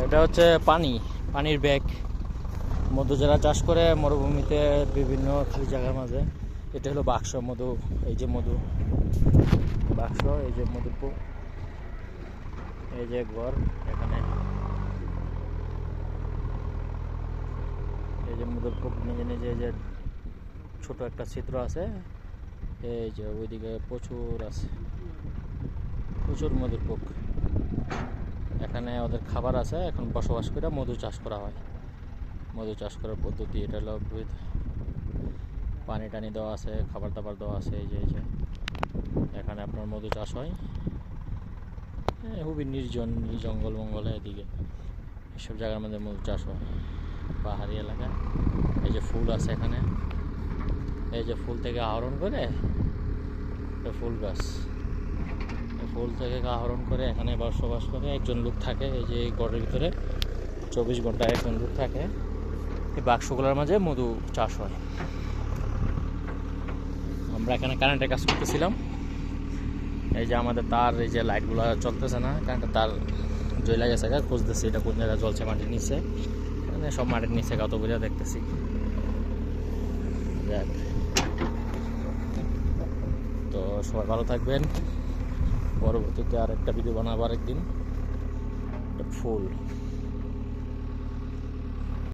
এটা হচ্ছে পানির ব্যাগ। মধু যারা চাষ করে মরুভূমিতে বিভিন্ন খালি জায়গার মাঝে, এটা হলো বাক্স মধু। এই যে মধু বাক্স, এই যে মধুর কূপ, এই যে ঘর, এখানে এই যে মধুর কূপ, নিজে নিজে এই যে ছোট একটা ছিদ্র আছে, এই যে ওইদিকে প্রচুর আছে, প্রচুর মধুর কূপ। এখানে ওদের খাবার আছে, এখন বসবাস করে মধু চাষ করা হয়। মধু চাষ করার পদ্ধতি এটা হলো, পানি টানি দেওয়া আছে, খাবার দাবার দেওয়া আছে। এই যে এখানে আপনার মধু চাষ হয়। খুবই নির্জন, জঙ্গল মঙ্গলে এদিকে এসব জায়গার মধ্যে মধু চাষ হয়, পাহাড়ি এলাকা। এই যে ফুল আছে এখানে, এই যে ফুল থেকে আহরণ করে, ফুল গাছ, ফুল থেকে আহরণ করে এখানে বসবাস করে একজন লোক থাকে। এই যে ঘরের ভিতরে 24 ঘন্টা একজন লোক থাকে। এই বাক্সগুলোর মাঝে মধু চাষ হয়। আমরা এখানে কারেন্টের কাজ করতেছিলাম। এই যে আমাদের তার, এই যে লাইটগুলো চলতেছে না, কারেন্টের তার জ্বলে গেছে, খুঁজতেছি এটা কোন জায়গায় জ্বলছে, মাটির নিচে, মানে সব মাটির নিচে কত বুঝা দেখতেছি। যাক, তো সবাই ভালো থাকবেন। পরবর্তীতে আরেকটা ভিডিও বানাবো আরেকদিন। ফুল